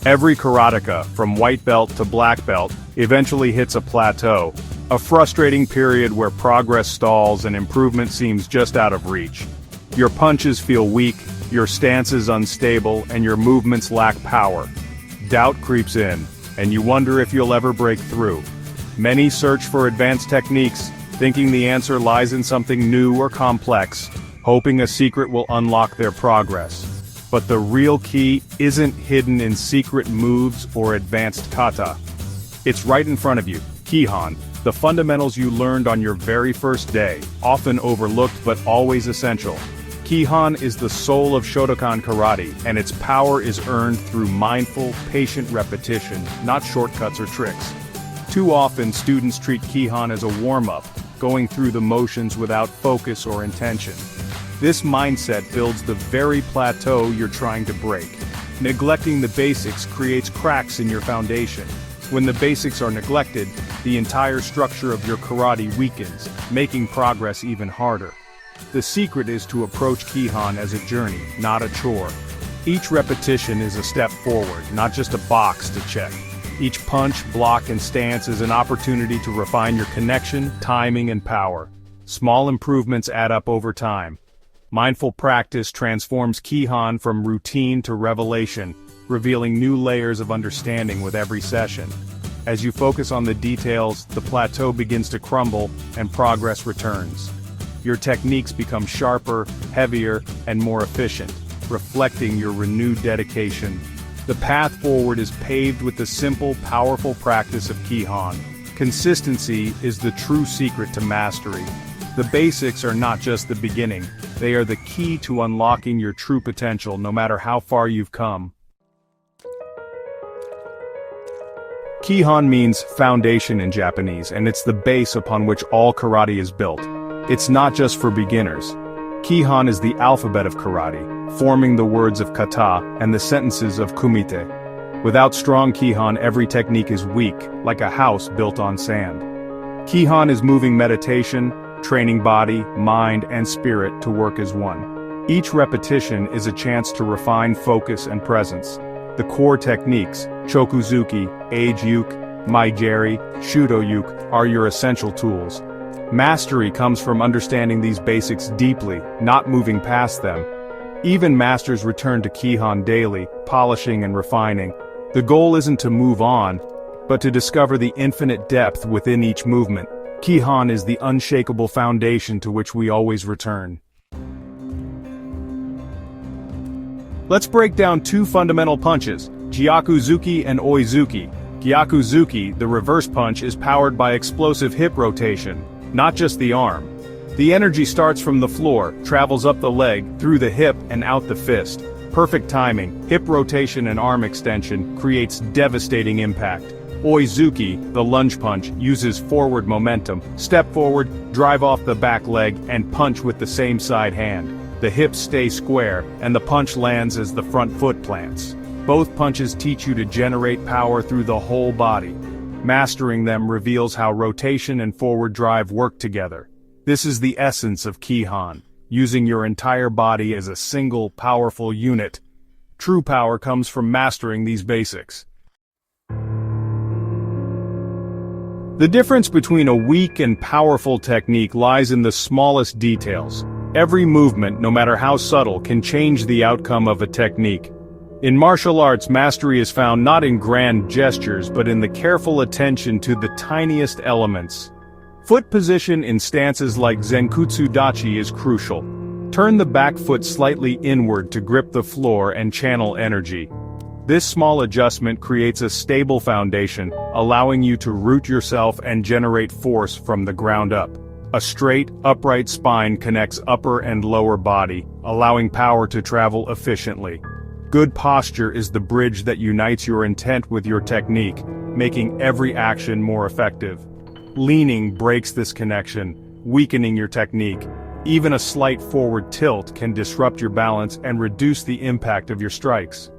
Every karateka, from white belt to black belt, eventually hits a plateau, a frustrating period where progress stalls and improvement seems just out of reach. Your punches feel weak, your stance is unstable, and your movements lack power. Doubt creeps in, and you wonder if you'll ever break through. Many search for advanced techniques, thinking the answer lies in something new or complex, hoping a secret will unlock their progress. But the real key isn't hidden in secret moves or advanced kata. It's right in front of you, Kihon, the fundamentals you learned on your very first day, often overlooked but always essential. Kihon is the soul of Shotokan karate, and its power is earned through mindful, patient repetition, not shortcuts or tricks. Too often students treat Kihon as a warm-up, going through the motions without focus or intention. This mindset builds the very plateau you're trying to break. Neglecting the basics creates cracks in your foundation. When the basics are neglected, the entire structure of your karate weakens, making progress even harder. The secret is to approach Kihon as a journey, not a chore. Each repetition is a step forward, not just a box to check. Each punch, block, and stance is an opportunity to refine your connection, timing, and power. Small improvements add up over time. Mindful practice transforms Kihon from routine to revelation, revealing new layers of understanding with every session. As you focus on the details, the plateau begins to crumble, and progress returns. Your techniques become sharper, heavier, and more efficient, reflecting your renewed dedication. The path forward is paved with the simple, powerful practice of Kihon. Consistency is the true secret to mastery. The basics are not just the beginning, they are the key to unlocking your true potential no matter how far you've come. Kihon means foundation in Japanese, and it's the base upon which all karate is built. It's not just for beginners. Kihon is the alphabet of karate, forming the words of kata and the sentences of kumite. Without strong Kihon, every technique is weak, like a house built on sand. Kihon is moving meditation, training body, mind, and spirit to work as one. Each repetition is a chance to refine focus and presence. The core techniques, Gyaku-Zuki, Oi-Zuki, Maijeri, Shotokan'S, are your essential tools. Mastery comes from understanding these basics deeply, not moving past them. Even masters return to Kihon daily, polishing and refining. The goal isn't to move on, but to discover the infinite depth within each movement. Kihon is the unshakable foundation to which we always return. Let's break down two fundamental punches, Gyaku-Zuki and Oi-Zuki. Gyaku-Zuki, the reverse punch, is powered by explosive hip rotation, not just the arm. The energy starts from the floor, travels up the leg, through the hip, and out the fist. Perfect timing, hip rotation and arm extension, creates devastating impact. Oi-Zuki, the lunge punch, uses forward momentum, step forward, drive off the back leg, and punch with the same side hand. The hips stay square, and the punch lands as the front foot plants. Both punches teach you to generate power through the whole body. Mastering them reveals how rotation and forward drive work together. This is the essence of Kihon, using your entire body as a single, powerful unit. True power comes from mastering these basics. The difference between a weak and powerful technique lies in the smallest details. Every movement, no matter how subtle, can change the outcome of a technique. In martial arts, mastery is found not in grand gestures but in the careful attention to the tiniest elements. Foot position in stances like Zenkutsu Dachi is crucial. Turn the back foot slightly inward to grip the floor and channel energy. This small adjustment creates a stable foundation, allowing you to root yourself and generate force from the ground up. A straight, upright spine connects upper and lower body, allowing power to travel efficiently. Good posture is the bridge that unites your intent with your technique, making every action more effective. Leaning breaks this connection, weakening your technique. Even a slight forward tilt can disrupt your balance and reduce the impact of your strikes.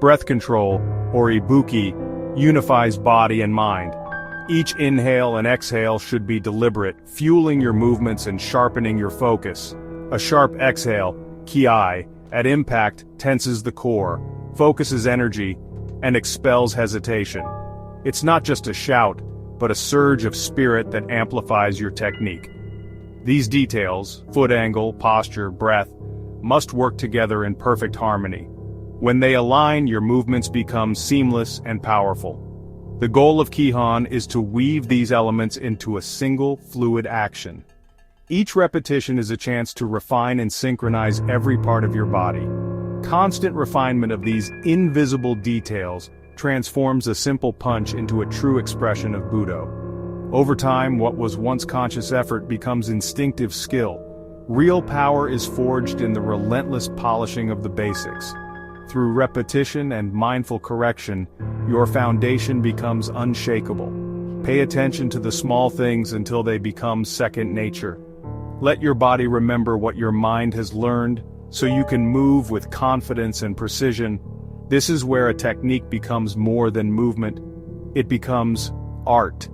Breath control, or ibuki, unifies body and mind. Each inhale and exhale should be deliberate, fueling your movements and sharpening your focus. A sharp exhale, ki, at impact, tenses the core, focuses energy, and expels hesitation. It's not just a shout, but a surge of spirit that amplifies your technique. These details, foot angle, posture, breath, must work together in perfect harmony. When they align, your movements become seamless and powerful. The goal of Kihon is to weave these elements into a single, fluid action. Each repetition is a chance to refine and synchronize every part of your body. Constant refinement of these invisible details transforms a simple punch into a true expression of Budo. Over time, what was once conscious effort becomes instinctive skill. Real power is forged in the relentless polishing of the basics. Through repetition and mindful correction, your foundation becomes unshakable. Pay attention to the small things until they become second nature. Let your body remember what your mind has learned, so you can move with confidence and precision. This is where a technique becomes more than movement. It becomes art.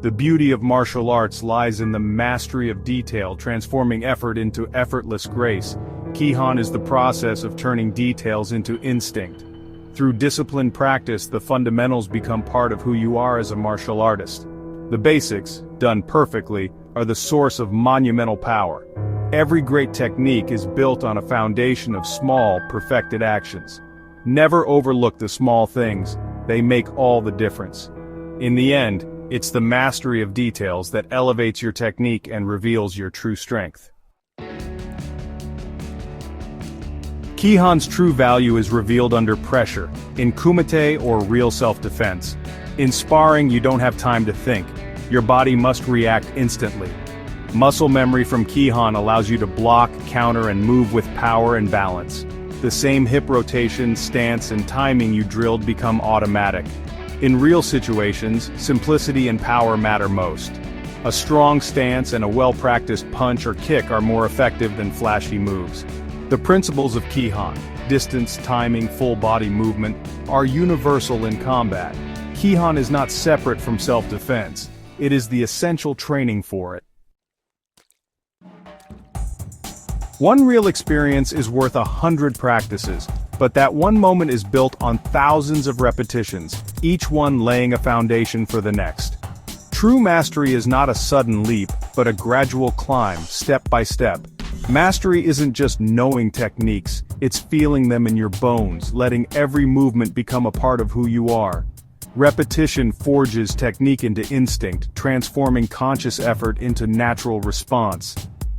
The beauty of martial arts lies in the mastery of detail, transforming effort into effortless grace. Kihon is the process of turning details into instinct. Through disciplined practice, the fundamentals become part of who you are as a martial artist. The basics, done perfectly, are the source of monumental power. Every great technique is built on a foundation of small, perfected actions. Never overlook the small things, they make all the difference. In the end, it's the mastery of details that elevates your technique and reveals your true strength. Kihon's true value is revealed under pressure, in kumite or real self-defense. In sparring, you don't have time to think. Your body must react instantly. Muscle memory from Kihon allows you to block, counter, and move with power and balance. The same hip rotation, stance, and timing you drilled become automatic. In real situations, simplicity and power matter most. A strong stance and a well-practiced punch or kick are more effective than flashy moves. The principles of Kihon, distance, timing, full body movement, are universal in combat. Kihon is not separate from self-defense. It is the essential training for it. One real experience is worth 100 practices, but that one moment is built on thousands of repetitions, each one laying a foundation for the next. True mastery is not a sudden leap, but a gradual climb, step by step. Mastery isn't just knowing techniques, it's feeling them in your bones, letting every movement become a part of who you are. Repetition forges technique into instinct, transforming conscious effort into natural response.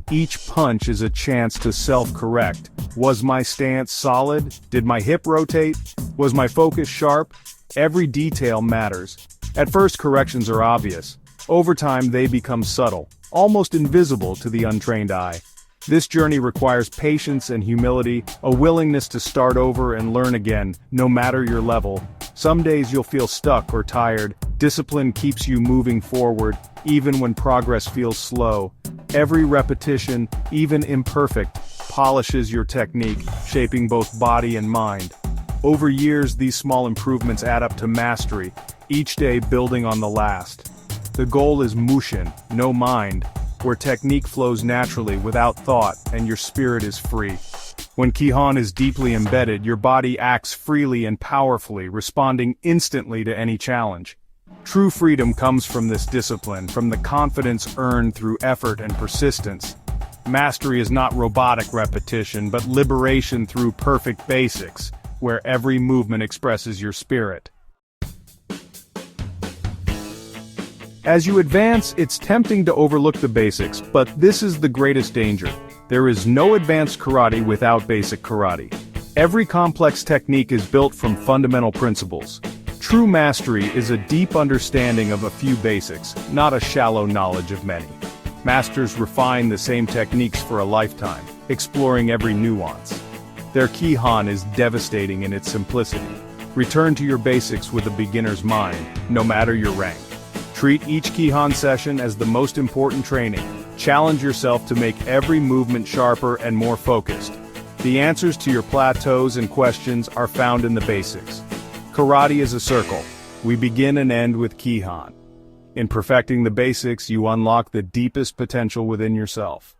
Each punch is a chance to self-correct. Was my stance solid? Did my hip rotate? Was my focus sharp? Every detail matters. At first, corrections are obvious. Over time, they become subtle, almost invisible to the untrained eye. This journey requires patience and humility, a willingness to start over and learn again, no matter your level. Some days you'll feel stuck or tired. Discipline keeps you moving forward, even when progress feels slow. Every repetition, even imperfect, polishes your technique, shaping both body and mind. Over years, these small improvements add up to mastery, each day building on the last. The goal is mushin, no mind, where technique flows naturally without thought and your spirit is free. When Kihon is deeply embedded, your body acts freely and powerfully, responding instantly to any challenge. True freedom comes from this discipline, from the confidence earned through effort and persistence. Mastery is not robotic repetition, but liberation through perfect basics, where every movement expresses your spirit. As you advance, it's tempting to overlook the basics, but this is the greatest danger. There is no advanced karate without basic karate. Every complex technique is built from fundamental principles. True mastery is a deep understanding of a few basics, not a shallow knowledge of many. Masters refine the same techniques for a lifetime, exploring every nuance. Their Kihon is devastating in its simplicity. Return to your basics with a beginner's mind, no matter your rank. Treat each Kihon session as the most important training. Challenge yourself to make every movement sharper and more focused. The answers to your plateaus and questions are found in the basics. Karate is a circle. We begin and end with Kihon. In perfecting the basics, you unlock the deepest potential within yourself.